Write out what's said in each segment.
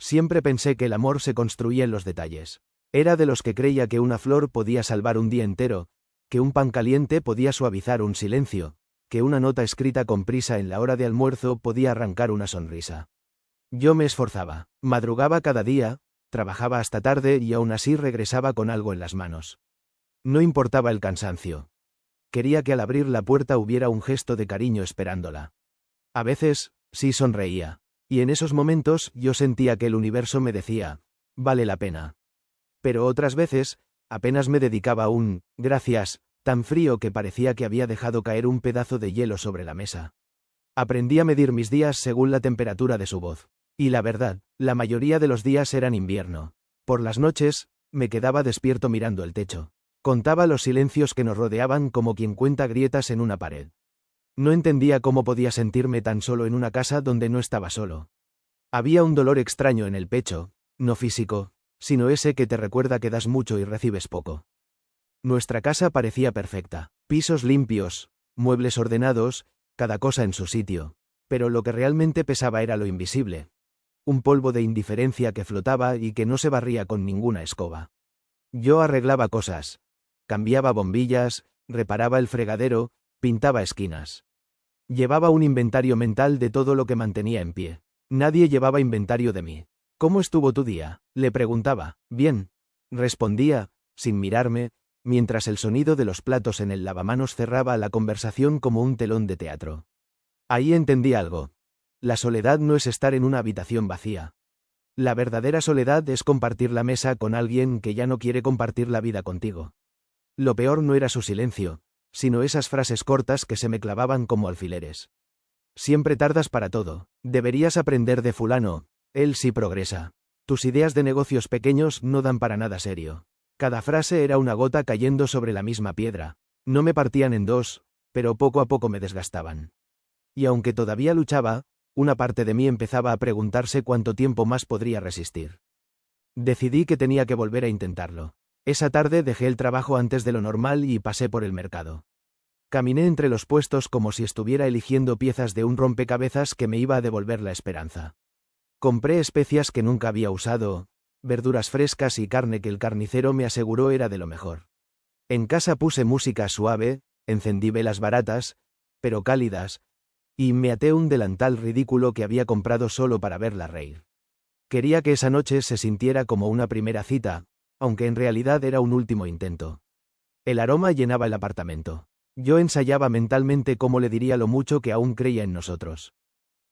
Siempre pensé que el amor se construía en los detalles. Era de los que creía que una flor podía salvar un día entero, que un pan caliente podía suavizar un silencio, que una nota escrita con prisa en la hora de almuerzo podía arrancar una sonrisa. Yo me esforzaba, madrugaba cada día, trabajaba hasta tarde y aún así regresaba con algo en las manos. No importaba el cansancio. Quería que al abrir la puerta hubiera un gesto de cariño esperándola. A veces, sí sonreía, y en esos momentos yo sentía que el universo me decía, vale la pena. Pero otras veces, apenas me dedicaba un gracias, tan frío que parecía que había dejado caer un pedazo de hielo sobre la mesa. Aprendí a medir mis días según la temperatura de su voz. Y la verdad, la mayoría de los días eran invierno. Por las noches, me quedaba despierto mirando el techo. Contaba los silencios que nos rodeaban como quien cuenta grietas en una pared. No entendía cómo podía sentirme tan solo en una casa donde no estaba solo. Había un dolor extraño en el pecho, no físico, sino ese que te recuerda que das mucho y recibes poco. Nuestra casa parecía perfecta, pisos limpios, muebles ordenados, cada cosa en su sitio, pero lo que realmente pesaba era lo invisible. Un polvo de indiferencia que flotaba y que no se barría con ninguna escoba. Yo arreglaba cosas. Cambiaba bombillas, reparaba el fregadero, pintaba esquinas. Llevaba un inventario mental de todo lo que mantenía en pie. Nadie llevaba inventario de mí. ¿Cómo estuvo tu día?, le preguntaba. Bien, respondía, sin mirarme, mientras el sonido de los platos en el lavamanos cerraba la conversación como un telón de teatro. Ahí entendí algo. La soledad no es estar en una habitación vacía. La verdadera soledad es compartir la mesa con alguien que ya no quiere compartir la vida contigo. Lo peor no era su silencio, sino esas frases cortas que se me clavaban como alfileres. Siempre tardas para todo. Deberías aprender de fulano, él sí progresa. Tus ideas de negocios pequeños no dan para nada serio. Cada frase era una gota cayendo sobre la misma piedra. No me partían en dos, pero poco a poco me desgastaban. Y aunque todavía luchaba, una parte de mí empezaba a preguntarse cuánto tiempo más podría resistir. Decidí que tenía que volver a intentarlo. Esa tarde dejé el trabajo antes de lo normal y pasé por el mercado. Caminé entre los puestos como si estuviera eligiendo piezas de un rompecabezas que me iba a devolver la esperanza. Compré especias que nunca había usado, verduras frescas y carne que el carnicero me aseguró era de lo mejor. En casa puse música suave, encendí velas baratas, pero cálidas, y me até un delantal ridículo que había comprado solo para verla reír. Quería que esa noche se sintiera como una primera cita, aunque en realidad era un último intento. El aroma llenaba el apartamento. Yo ensayaba mentalmente cómo le diría lo mucho que aún creía en nosotros.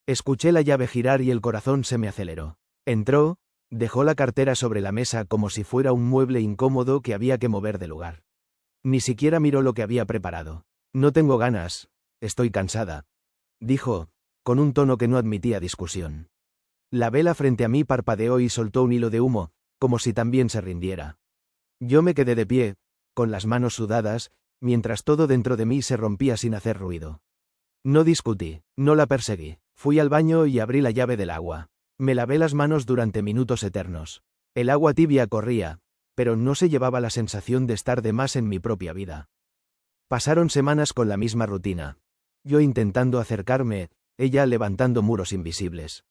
Escuché la llave girar y el corazón se me aceleró. Entró, dejó la cartera sobre la mesa como si fuera un mueble incómodo que había que mover de lugar. Ni siquiera miró lo que había preparado. No tengo ganas, estoy cansada, dijo, con un tono que no admitía discusión. La vela frente a mí parpadeó y soltó un hilo de humo, como si también se rindiera. Yo me quedé de pie, con las manos sudadas, mientras todo dentro de mí se rompía sin hacer ruido. No discutí, no la perseguí. Fui al baño y abrí la llave del agua. Me lavé las manos durante minutos eternos. El agua tibia corría, pero no se llevaba la sensación de estar de más en mi propia vida. Pasaron semanas con la misma rutina. Yo intentando acercarme, ella levantando muros invisibles.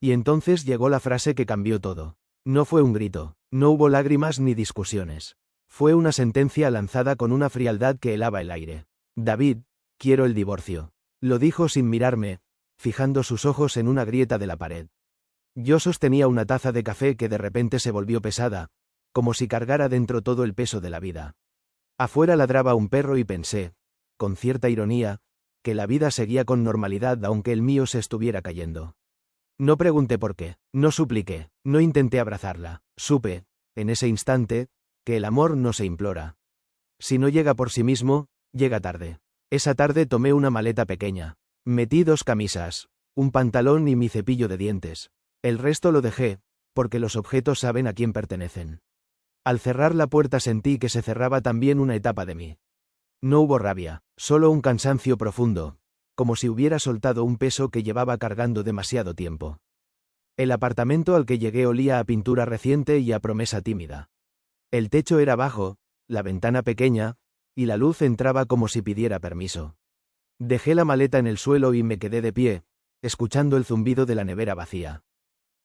Y entonces llegó la frase que cambió todo. No fue un grito, no hubo lágrimas ni discusiones. Fue una sentencia lanzada con una frialdad que helaba el aire. David, quiero el divorcio. Lo dijo sin mirarme, fijando sus ojos en una grieta de la pared. Yo sostenía una taza de café que de repente se volvió pesada, como si cargara dentro todo el peso de la vida. Afuera ladraba un perro y pensé, con cierta ironía, que la vida seguía con normalidad aunque el mío se estuviera cayendo. No pregunté por qué, no supliqué, no intenté abrazarla. Supe, en ese instante, que el amor no se implora. Si no llega por sí mismo, llega tarde. Esa tarde tomé una maleta pequeña. Metí 2 camisas, un pantalón y mi cepillo de dientes. El resto lo dejé, porque los objetos saben a quién pertenecen. Al cerrar la puerta sentí que se cerraba también una etapa de mí. No hubo rabia, solo un cansancio profundo, como si hubiera soltado un peso que llevaba cargando demasiado tiempo. El apartamento al que llegué olía a pintura reciente y a promesa tímida. El techo era bajo, la ventana pequeña, y la luz entraba como si pidiera permiso. Dejé la maleta en el suelo y me quedé de pie, escuchando el zumbido de la nevera vacía.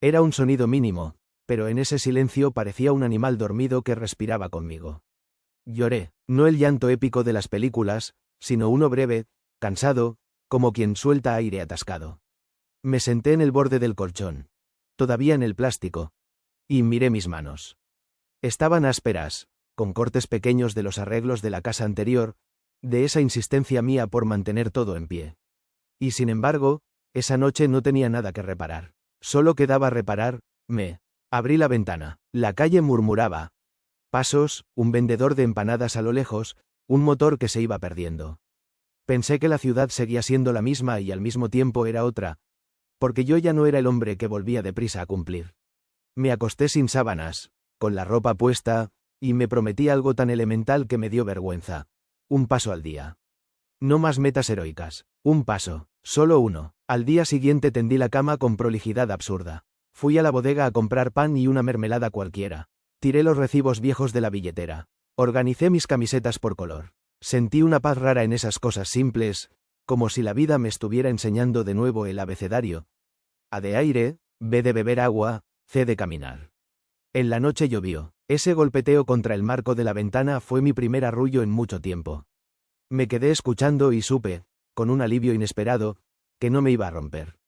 Era un sonido mínimo, pero en ese silencio parecía un animal dormido que respiraba conmigo. Lloré, no el llanto épico de las películas, sino uno breve, cansado, como quien suelta aire atascado. Me senté en el borde del colchón, todavía en el plástico, y miré mis manos. Estaban ásperas, con cortes pequeños de los arreglos de la casa anterior, de esa insistencia mía por mantener todo en pie. Y sin embargo, esa noche no tenía nada que reparar. Solo quedaba reparar, abrí la ventana. La calle murmuraba. Pasos, un vendedor de empanadas a lo lejos, un motor que se iba perdiendo. Pensé que la ciudad seguía siendo la misma y al mismo tiempo era otra, porque yo ya no era el hombre que volvía deprisa a cumplir. Me acosté sin sábanas, con la ropa puesta, y me prometí algo tan elemental que me dio vergüenza. Un paso al día. No más metas heroicas. Un paso, solo uno. Al día siguiente tendí la cama con prolijidad absurda. Fui a la bodega a comprar pan y una mermelada cualquiera. Tiré los recibos viejos de la billetera. Organicé mis camisetas por color. Sentí una paz rara en esas cosas simples, como si la vida me estuviera enseñando de nuevo el abecedario. A de aire, B de beber agua, C de caminar. En la noche llovió. Ese golpeteo contra el marco de la ventana fue mi primer arrullo en mucho tiempo. Me quedé escuchando y supe, con un alivio inesperado, que no me iba a romper.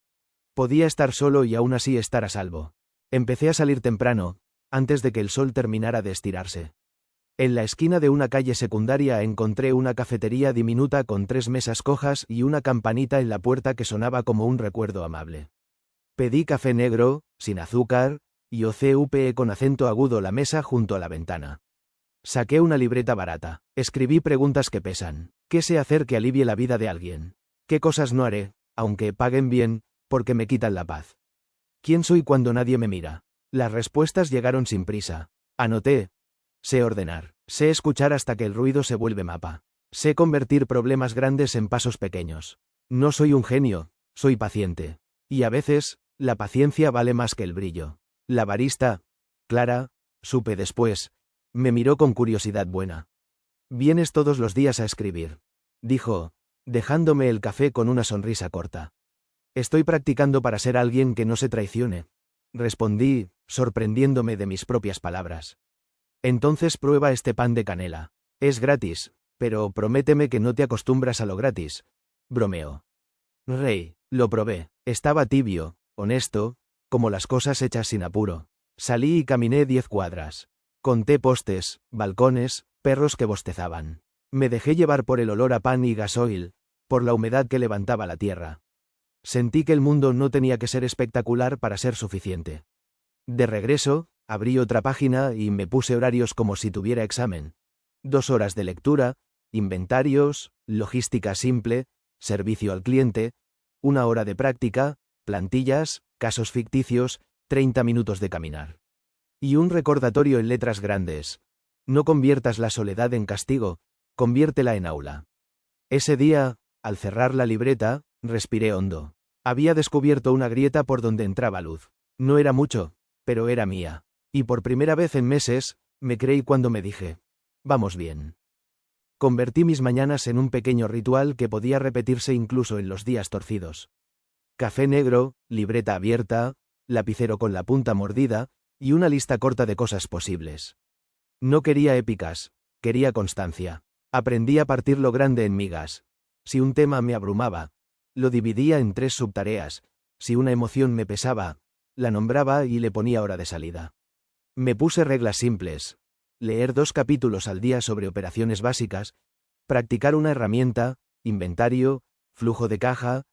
Podía estar solo y aún así estar a salvo. Empecé a salir temprano, antes de que el sol terminara de estirarse. En la esquina de una calle secundaria encontré una cafetería diminuta con 3 mesas cojas y una campanita en la puerta que sonaba como un recuerdo amable. Pedí café negro, sin azúcar, y OCVE con acento agudo la mesa junto a la ventana. Saqué una libreta barata. Escribí preguntas que pesan. ¿Qué sé hacer que alivie la vida de alguien? ¿Qué cosas no haré, aunque paguen bien, porque me quitan la paz? ¿Quién soy cuando nadie me mira? Las respuestas llegaron sin prisa. Anoté. Sé ordenar. Sé escuchar hasta que el ruido se vuelve mapa. Sé convertir problemas grandes en pasos pequeños. No soy un genio, soy paciente. Y a veces, la paciencia vale más que el brillo. La barista, Clara, supe después, me miró con curiosidad buena. «Vienes todos los días a escribir», dijo, dejándome el café con una sonrisa corta. «Estoy practicando para ser alguien que no se traicione», respondí, sorprendiéndome de mis propias palabras. «Entonces prueba este pan de canela. Es gratis, pero prométeme que no te acostumbras a lo gratis», bromeó. Rey, lo probé. Estaba tibio, honesto, como las cosas hechas sin apuro. Salí y caminé 10 cuadras. Conté postes, balcones, perros que bostezaban. Me dejé llevar por el olor a pan y gasoil, por la humedad que levantaba la tierra. Sentí que el mundo no tenía que ser espectacular para ser suficiente. De regreso, abrí otra página y me puse horarios como si tuviera examen. 2 horas de lectura, inventarios, logística simple, servicio al cliente, 1 hora de práctica, plantillas, casos ficticios, 30 minutos de caminar. Y un recordatorio en letras grandes. No conviertas la soledad en castigo, conviértela en aula. Ese día, al cerrar la libreta, respiré hondo. Había descubierto una grieta por donde entraba luz. No era mucho, pero era mía. Y por primera vez en meses, me creí cuando me dije, vamos bien. Convertí mis mañanas en un pequeño ritual que podía repetirse incluso en los días torcidos. Café negro, libreta abierta, lapicero con la punta mordida, y una lista corta de cosas posibles. No quería épicas, quería constancia. Aprendí a partir lo grande en migas. Si un tema me abrumaba, lo dividía en 3 subtareas. Si una emoción me pesaba, la nombraba y le ponía hora de salida. Me puse reglas simples. Leer 2 capítulos al día sobre operaciones básicas, practicar una herramienta, inventario, flujo de caja,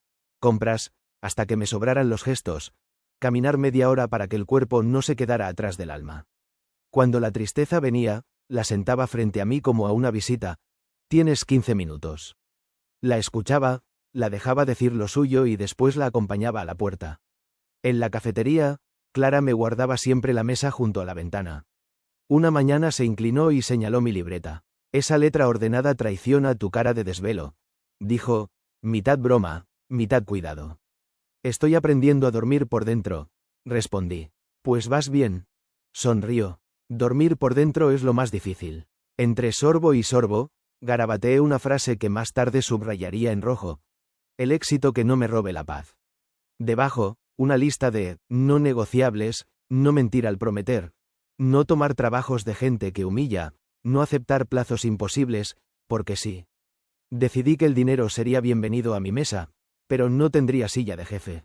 compras, hasta que me sobraran los gestos, caminar media hora para que el cuerpo no se quedara atrás del alma. Cuando la tristeza venía, la sentaba frente a mí como a una visita. Tienes 15 minutos. La escuchaba, la dejaba decir lo suyo y después la acompañaba a la puerta. En la cafetería, Clara me guardaba siempre la mesa junto a la ventana. Una mañana se inclinó y señaló mi libreta. Esa letra ordenada traiciona tu cara de desvelo, dijo, mitad broma, mitad cuidado. Estoy aprendiendo a dormir por dentro, respondí. Pues vas bien. Sonrió. Dormir por dentro es lo más difícil. Entre sorbo y sorbo, garabateé una frase que más tarde subrayaría en rojo. El éxito que no me robe la paz. Debajo, Una lista de no negociables, no mentir al prometer, no tomar trabajos de gente que humilla, no aceptar plazos imposibles, porque sí. Decidí que el dinero sería bienvenido a mi mesa, pero no tendría silla de jefe.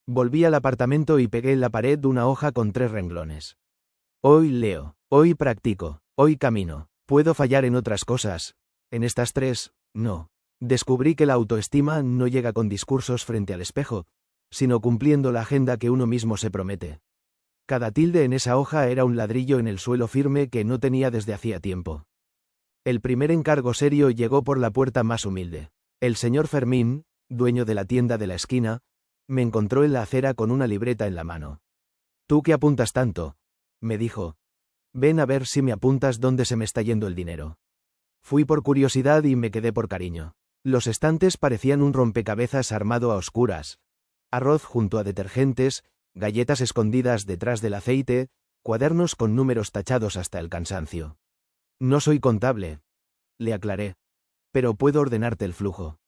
Volví al apartamento y pegué en la pared una hoja con 3 renglones. Hoy leo, hoy practico, hoy camino. Puedo fallar en otras cosas. En estas 3, no. Descubrí que la autoestima no llega con discursos frente al espejo, sino cumpliendo la agenda que uno mismo se promete. Cada tilde en esa hoja era un ladrillo en el suelo firme que no tenía desde hacía tiempo. El primer encargo serio llegó por la puerta más humilde. El señor Fermín, dueño de la tienda de la esquina, me encontró en la acera con una libreta en la mano. «¿Tú qué apuntas tanto?», me dijo. «Ven a ver si me apuntas dónde se me está yendo el dinero». Fui por curiosidad y me quedé por cariño. Los estantes parecían un rompecabezas armado a oscuras. Arroz junto a detergentes, galletas escondidas detrás del aceite, cuadernos con números tachados hasta el cansancio. «No soy contable», le aclaré. «Pero puedo ordenarte el flujo.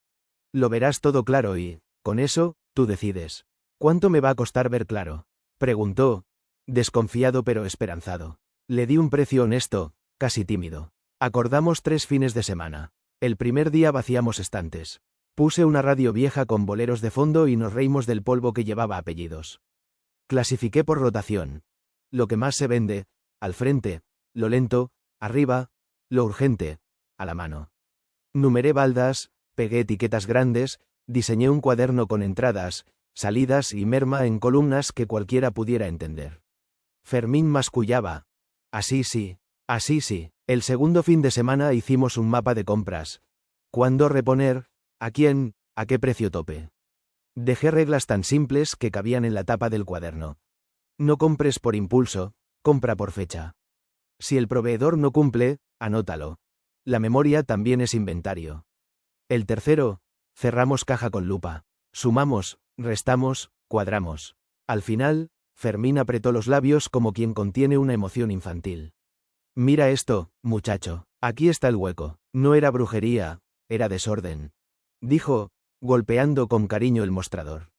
Lo verás todo claro y, con eso, tú decides». «¿Cuánto me va a costar ver claro?», preguntó, desconfiado pero esperanzado. Le di un precio honesto, casi tímido. Acordamos 3 fines de semana. El primer día vaciamos estantes. Puse una radio vieja con boleros de fondo y nos reímos del polvo que llevaba apellidos. Clasifiqué por rotación. Lo que más se vende, al frente, lo lento, arriba, lo urgente, a la mano. Numeré baldas, pegué etiquetas grandes, diseñé un cuaderno con entradas, salidas y merma en columnas que cualquiera pudiera entender. Fermín mascullaba. «Así sí, así sí». El segundo fin de semana hicimos un mapa de compras. ¿Cuándo reponer? ¿A quién? ¿A qué precio tope? Dejé reglas tan simples que cabían en la tapa del cuaderno. No compres por impulso, compra por fecha. Si el proveedor no cumple, anótalo. La memoria también es inventario. El tercero, cerramos caja con lupa. Sumamos, restamos, cuadramos. Al final, Fermín apretó los labios como quien contiene una emoción infantil. «Mira esto, muchacho. Aquí está el hueco». No era brujería, era desorden, dijo, golpeando con cariño el mostrador.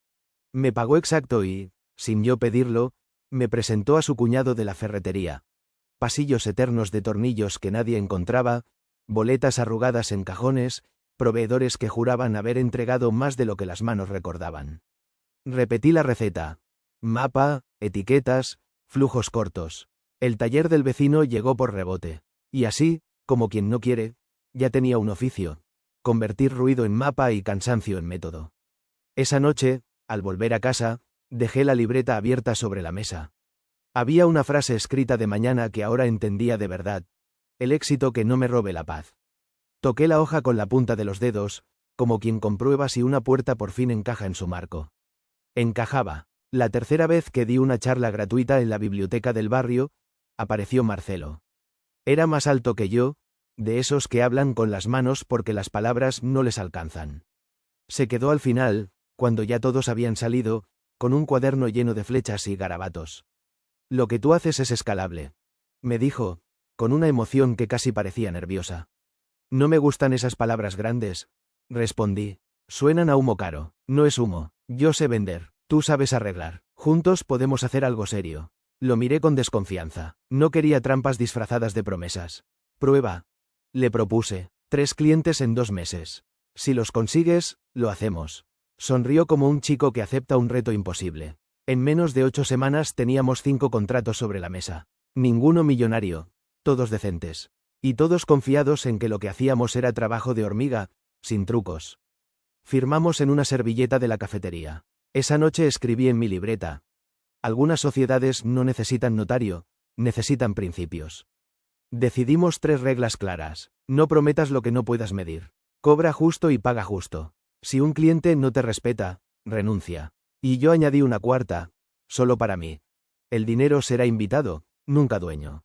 Me pagó exacto y, sin yo pedirlo, me presentó a su cuñado de la ferretería. Pasillos eternos de tornillos que nadie encontraba, boletas arrugadas en cajones, proveedores que juraban haber entregado más de lo que las manos recordaban. Repetí la receta. Mapa, etiquetas, flujos cortos. El taller del vecino llegó por rebote. Y así, como quien no quiere, ya tenía un oficio: convertir ruido en mapa y cansancio en método. Esa noche, al volver a casa, dejé la libreta abierta sobre la mesa. Había una frase escrita de mañana que ahora entendía de verdad: el éxito que no me robe la paz. Toqué la hoja con la punta de los dedos, como quien comprueba si una puerta por fin encaja en su marco. Encajaba. La tercera vez que di una charla gratuita en la biblioteca del barrio, apareció Marcelo. Era más alto que yo, de esos que hablan con las manos porque las palabras no les alcanzan. Se quedó al final, cuando ya todos habían salido, con un cuaderno lleno de flechas y garabatos. «Lo que tú haces es escalable», me dijo, con una emoción que casi parecía nerviosa. «No me gustan esas palabras grandes», respondí. «Suenan a humo caro». «No es humo. Yo sé vender. Tú sabes arreglar. Juntos podemos hacer algo serio». Lo miré con desconfianza. No quería trampas disfrazadas de promesas. «Prueba», le propuse. 3 clientes en 2 meses. Si los consigues, lo hacemos. Sonrió como un chico que acepta un reto imposible. En menos de 8 semanas teníamos 5 contratos sobre la mesa. Ninguno millonario. Todos decentes. Y todos confiados en que lo que hacíamos era trabajo de hormiga, sin trucos. Firmamos en una servilleta de la cafetería. Esa noche escribí en mi libreta: algunas sociedades no necesitan notario, necesitan principios. Decidimos 3 reglas claras. No prometas lo que no puedas medir. Cobra justo y paga justo. Si un cliente no te respeta, renuncia. Y yo añadí una cuarta: solo para mí. El dinero será invitado, nunca dueño.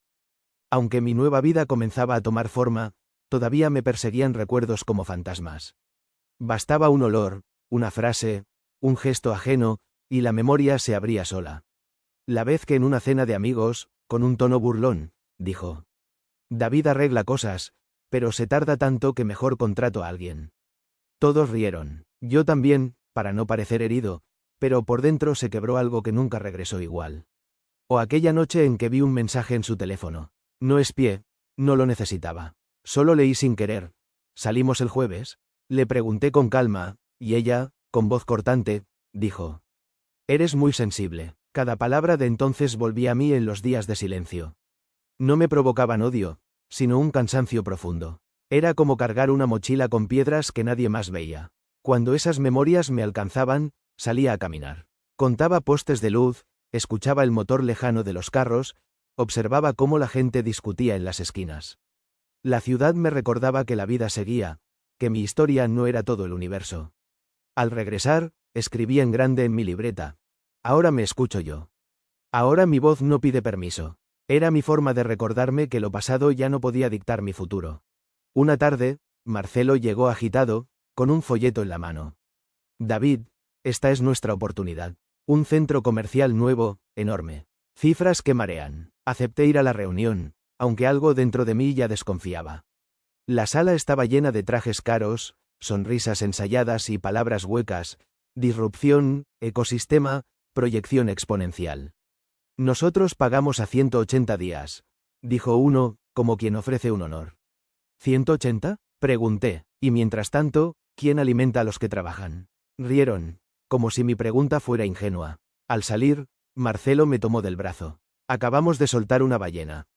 Aunque mi nueva vida comenzaba a tomar forma, todavía me perseguían recuerdos como fantasmas. Bastaba un olor, una frase, un gesto ajeno, y la memoria se abría sola. La vez que en una cena de amigos, con un tono burlón, dijo: «David arregla cosas, pero se tarda tanto que mejor contrato a alguien». Todos rieron. Yo también, para no parecer herido, pero por dentro se quebró algo que nunca regresó igual. O aquella noche en que vi un mensaje en su teléfono. No espié, no lo necesitaba. Solo leí sin querer. ¿Salimos el jueves? Le pregunté con calma, y ella, con voz cortante, dijo. Eres muy sensible. Cada palabra de entonces volvía a mí en los días de silencio. No me provocaban odio, sino un cansancio profundo. Era como cargar una mochila con piedras que nadie más veía. Cuando esas memorias me alcanzaban, salía a caminar. Contaba postes de luz, escuchaba el motor lejano de los carros, observaba cómo la gente discutía en las esquinas. La ciudad me recordaba que la vida seguía, que mi historia no era todo el universo. Al regresar, escribí en grande en mi libreta. Ahora me escucho yo. Ahora mi voz no pide permiso. Era mi forma de recordarme que lo pasado ya no podía dictar mi futuro. Una tarde, Marcelo llegó agitado, con un folleto en la mano. David, esta es nuestra oportunidad. Un centro comercial nuevo, enorme. Cifras que marean. Acepté ir a la reunión, aunque algo dentro de mí ya desconfiaba. La sala estaba llena de trajes caros, sonrisas ensayadas y palabras huecas, disrupción, ecosistema, proyección exponencial. Nosotros pagamos a 180 días, dijo uno, como quien ofrece un honor. ¿180? Pregunté, y mientras tanto, ¿quién alimenta a los que trabajan? Rieron, como si mi pregunta fuera ingenua. Al salir, Marcelo me tomó del brazo. Acabamos de soltar una ballena.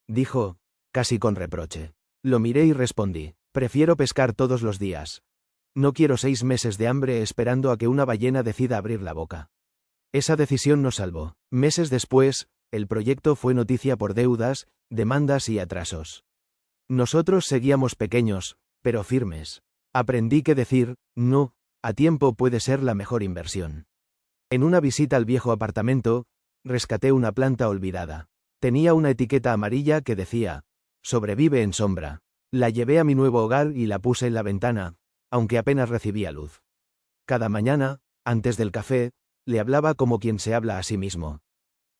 Dijo, casi con reproche. Lo miré y respondí, prefiero pescar todos los días. No quiero 6 meses de hambre esperando a que una ballena decida abrir la boca. Esa decisión nos salvó. Meses después, el proyecto fue noticia por deudas, demandas y atrasos. Nosotros seguíamos pequeños, pero firmes. Aprendí que decir, no, a tiempo puede ser la mejor inversión. En una visita al viejo apartamento, rescaté una planta olvidada. Tenía una etiqueta amarilla que decía, sobrevive en sombra. La llevé a mi nuevo hogar y la puse en la ventana, aunque apenas recibía luz. Cada mañana, antes del café, le hablaba como quien se habla a sí mismo.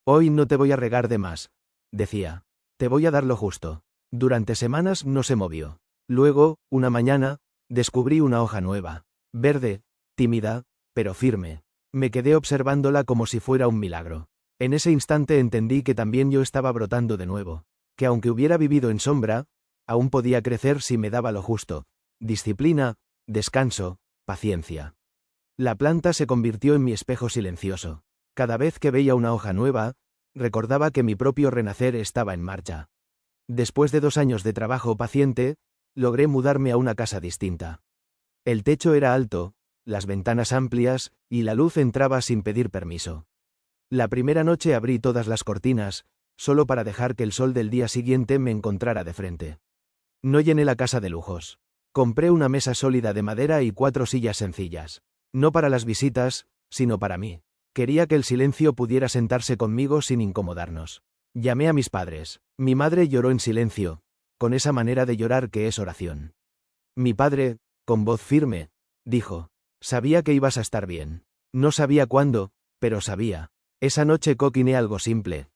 Hoy no te voy a regar de más, decía. Te voy a dar lo justo. Durante semanas no se movió. Luego, una mañana, descubrí una hoja nueva. Verde, tímida, pero firme. Me quedé observándola como si fuera un milagro. En ese instante entendí que también yo estaba brotando de nuevo. Que aunque hubiera vivido en sombra, aún podía crecer si me daba lo justo. Disciplina, descanso, paciencia. La planta se convirtió en mi espejo silencioso. Cada vez que veía una hoja nueva, recordaba que mi propio renacer estaba en marcha. Después de 2 años de trabajo paciente, logré mudarme a una casa distinta. El techo era alto, las ventanas amplias, y la luz entraba sin pedir permiso. La primera noche abrí todas las cortinas, solo para dejar que el sol del día siguiente me encontrara de frente. No llené la casa de lujos. Compré una mesa sólida de madera y 4 sillas sencillas. No para las visitas, sino para mí. Quería que el silencio pudiera sentarse conmigo sin incomodarnos. Llamé a mis padres. Mi madre lloró en silencio, con esa manera de llorar que es oración. Mi padre, con voz firme, dijo, sabía que ibas a estar bien. No sabía cuándo, pero sabía. Esa noche cociné algo simple.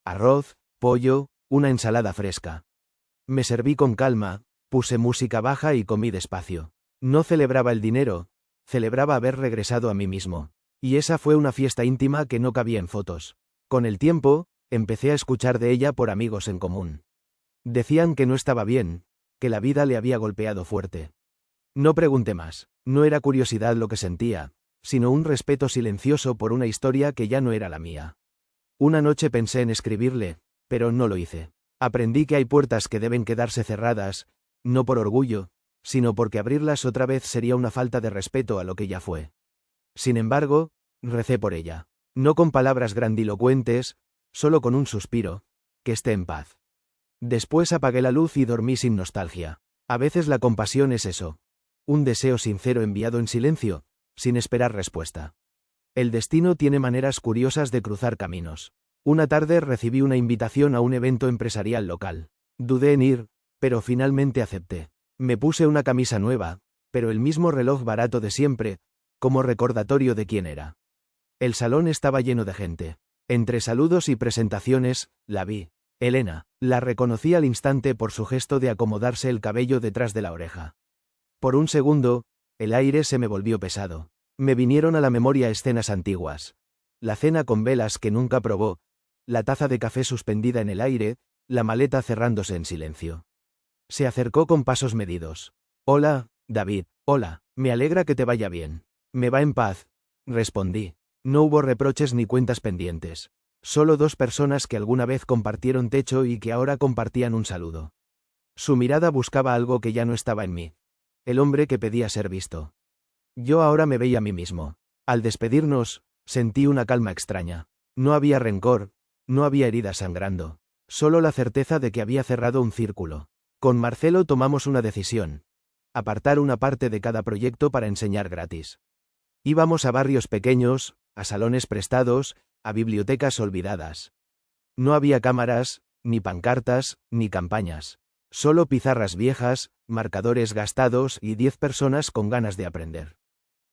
Arroz, pollo, una ensalada fresca. Me serví con calma, puse música baja y comí despacio. No celebraba el dinero, celebraba haber regresado a mí mismo. Y esa fue una fiesta íntima que no cabía en fotos. Con el tiempo, empecé a escuchar de ella por amigos en común. Decían que no estaba bien, que la vida le había golpeado fuerte. No pregunté más, no era curiosidad lo que sentía, sino un respeto silencioso por una historia que ya no era la mía. Una noche pensé en escribirle, pero no lo hice. Aprendí que hay puertas que deben quedarse cerradas, no por orgullo, sino porque abrirlas otra vez sería una falta de respeto a lo que ya fue. Sin embargo, recé por ella. No con palabras grandilocuentes, solo con un suspiro. Que esté en paz. Después apagué la luz y dormí sin nostalgia. A veces la compasión es eso. Un deseo sincero enviado en silencio, sin esperar respuesta. El destino tiene maneras curiosas de cruzar caminos. Una tarde recibí una invitación a un evento empresarial local. Dudé en ir, pero finalmente acepté. Me puse una camisa nueva, pero el mismo reloj barato de siempre, como recordatorio de quién era. El salón estaba lleno de gente. Entre saludos y presentaciones, la vi. Elena, la reconocí al instante por su gesto de acomodarse el cabello detrás de la oreja. Por un segundo, el aire se me volvió pesado. Me vinieron a la memoria escenas antiguas. La cena con velas que nunca probó, la taza de café suspendida en el aire, la maleta cerrándose en silencio. Se acercó con pasos medidos. Hola, David, hola, me alegra que te vaya bien. Me va en paz, respondí. No hubo reproches ni cuentas pendientes. Solo dos personas que alguna vez compartieron techo y que ahora compartían un saludo. Su mirada buscaba algo que ya no estaba en mí. El hombre que pedía ser visto. Yo ahora me veía a mí mismo. Al despedirnos, sentí una calma extraña. No había rencor, no había heridas sangrando. Solo la certeza de que había cerrado un círculo. Con Marcelo tomamos una decisión. Apartar una parte de cada proyecto para enseñar gratis. Íbamos a barrios pequeños, a salones prestados, a bibliotecas olvidadas. No había cámaras, ni pancartas, ni campañas. Solo pizarras viejas, marcadores gastados y 10 personas con ganas de aprender.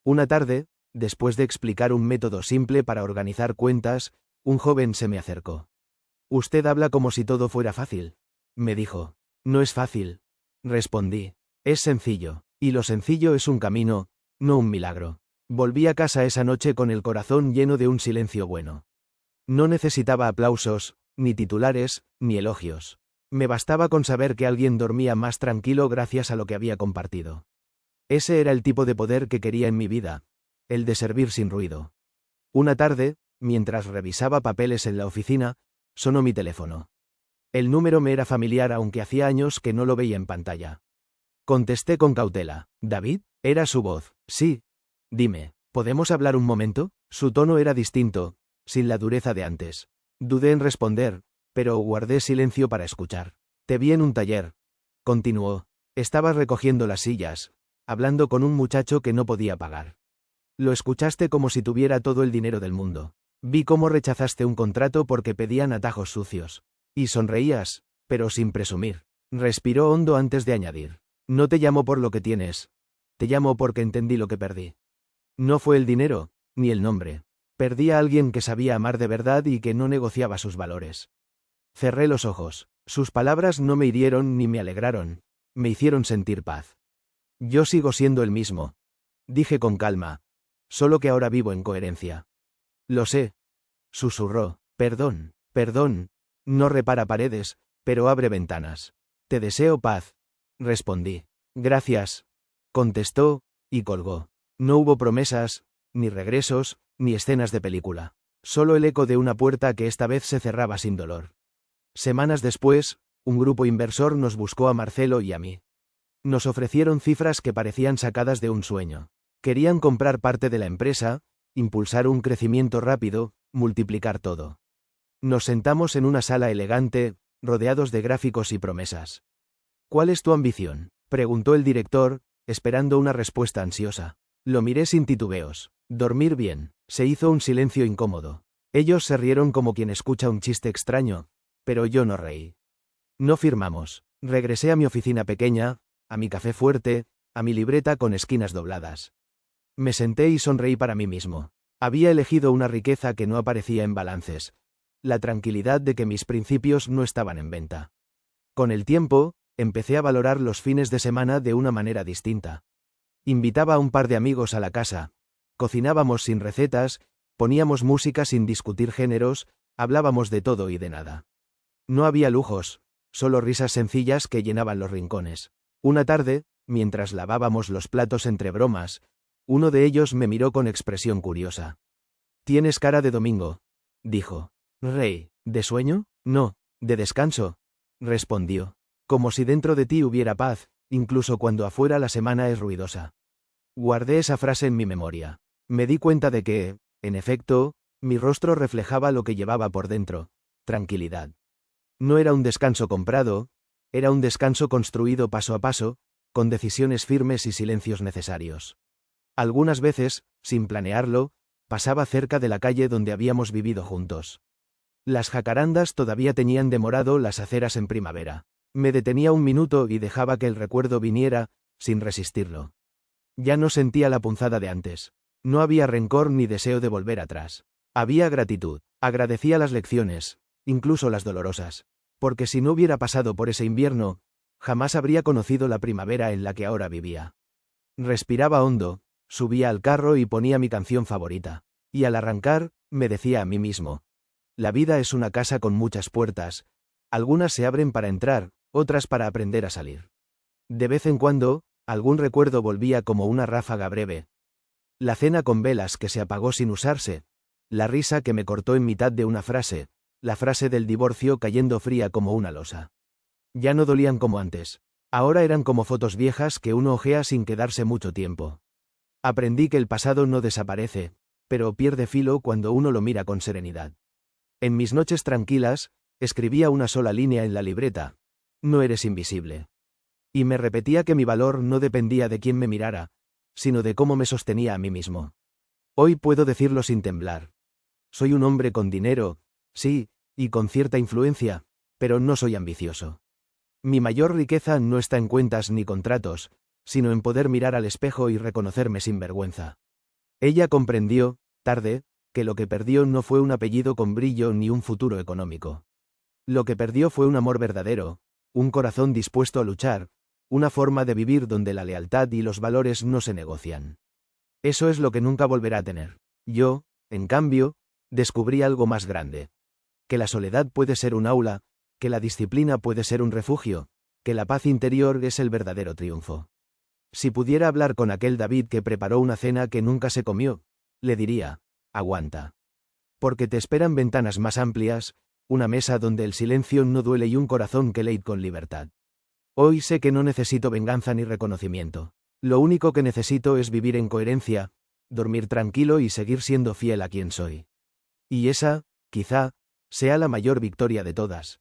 Una tarde, después de explicar un método simple para organizar cuentas, un joven se me acercó. Usted habla como si todo fuera fácil, me dijo. No es fácil, respondí. Es sencillo, y lo sencillo es un camino, no un milagro. Volví a casa esa noche con el corazón lleno de un silencio bueno. No necesitaba aplausos, ni titulares, ni elogios. Me bastaba con saber que alguien dormía más tranquilo gracias a lo que había compartido. Ese era el tipo de poder que quería en mi vida, el de servir sin ruido. Una tarde, mientras revisaba papeles en la oficina, sonó mi teléfono. El número me era familiar aunque hacía años que no lo veía en pantalla. Contesté con cautela. ¿David? Era su voz. Sí. Dime, ¿podemos hablar un momento? Su tono era distinto, sin la dureza de antes. Dudé en responder, pero guardé silencio para escuchar. Te vi en un taller. Continuó. Estabas recogiendo las sillas, hablando con un muchacho que no podía pagar. Lo escuchaste como si tuviera todo el dinero del mundo. Vi cómo rechazaste un contrato porque pedían atajos sucios. Y sonreías, pero sin presumir. Respiró hondo antes de añadir. No te llamo por lo que tienes. Te llamo porque entendí lo que perdí. No fue el dinero, ni el nombre. Perdí a alguien que sabía amar de verdad y que no negociaba sus valores. Cerré los ojos. Sus palabras no me hirieron ni me alegraron. Me hicieron sentir paz. Yo sigo siendo el mismo. Dije con calma. Solo que ahora vivo en coherencia. Lo sé. Susurró. Perdón, perdón. No repara paredes, pero abre ventanas. Te deseo paz. Respondí. Gracias. Contestó, y colgó. No hubo promesas, ni regresos, ni escenas de película. Solo el eco de una puerta que esta vez se cerraba sin dolor. Semanas después, un grupo inversor nos buscó a Marcelo y a mí. Nos ofrecieron cifras que parecían sacadas de un sueño. Querían comprar parte de la empresa, impulsar un crecimiento rápido, multiplicar todo. Nos sentamos en una sala elegante, rodeados de gráficos y promesas. ¿Cuál es tu ambición?, preguntó el director, esperando una respuesta ansiosa. Lo miré sin titubeos. Dormir bien. Se hizo un silencio incómodo. Ellos se rieron como quien escucha un chiste extraño, pero yo no reí. No firmamos. Regresé a mi oficina pequeña, a mi café fuerte, a mi libreta con esquinas dobladas. Me senté y sonreí para mí mismo. Había elegido una riqueza que no aparecía en balances. La tranquilidad de que mis principios no estaban en venta. Con el tiempo, empecé a valorar los fines de semana de una manera distinta. Invitaba a un par de amigos a la casa. Cocinábamos sin recetas, poníamos música sin discutir géneros, hablábamos de todo y de nada. No había lujos, solo risas sencillas que llenaban los rincones. Una tarde, mientras lavábamos los platos entre bromas, uno de ellos me miró con expresión curiosa. «Tienes cara de domingo», dijo. «Rey, ¿de sueño? No, de descanso», respondió. Como si dentro de ti hubiera paz, incluso cuando afuera la semana es ruidosa. Guardé esa frase en mi memoria. Me di cuenta de que, en efecto, mi rostro reflejaba lo que llevaba por dentro: tranquilidad. No era un descanso comprado, era un descanso construido paso a paso, con decisiones firmes y silencios necesarios. Algunas veces, sin planearlo, pasaba cerca de la calle donde habíamos vivido juntos. Las jacarandas todavía tenían de morado las aceras en primavera. Me detenía un minuto y dejaba que el recuerdo viniera, sin resistirlo. Ya no sentía la punzada de antes. No había rencor ni deseo de volver atrás. Había gratitud. Agradecía las lecciones, incluso las dolorosas. Porque si no hubiera pasado por ese invierno, jamás habría conocido la primavera en la que ahora vivía. Respiraba hondo, Subía al carro y ponía mi canción favorita. Y al arrancar, me decía a mí mismo: la vida es una casa con muchas puertas, algunas se abren para entrar, otras para aprender a salir. De vez en cuando, algún recuerdo volvía como una ráfaga breve. La cena con velas que se apagó sin usarse, la risa que me cortó en mitad de una frase, la frase del divorcio cayendo fría como una losa. Ya no dolían como antes. Ahora eran como fotos viejas que uno ojea sin quedarse mucho tiempo. Aprendí que el pasado no desaparece, pero pierde filo cuando uno lo mira con serenidad. En mis noches tranquilas, escribía una sola línea en la libreta: no eres invisible. Y me repetía que mi valor no dependía de quién me mirara, sino de cómo me sostenía a mí mismo. Hoy puedo decirlo sin temblar. Soy un hombre con dinero, sí, y con cierta influencia, pero no soy ambicioso. Mi mayor riqueza no está en cuentas ni contratos, sino en poder mirar al espejo y reconocerme sin vergüenza. Ella comprendió, tarde, que lo que perdió no fue un apellido con brillo ni un futuro económico. Lo que perdió fue un amor verdadero, un corazón dispuesto a luchar, una forma de vivir donde la lealtad y los valores no se negocian. Eso es lo que nunca volverá a tener. Yo, en cambio, descubrí algo más grande. Que la soledad puede ser un aula, que la disciplina puede ser un refugio, que la paz interior es el verdadero triunfo. Si pudiera hablar con aquel David que preparó una cena que nunca se comió, le diría: aguanta. Porque te esperan ventanas más amplias, una mesa donde el silencio no duele y un corazón que lee con libertad. Hoy sé que no necesito venganza ni reconocimiento. Lo único que necesito es vivir en coherencia, dormir tranquilo y seguir siendo fiel a quien soy. Y esa, quizá, sea la mayor victoria de todas.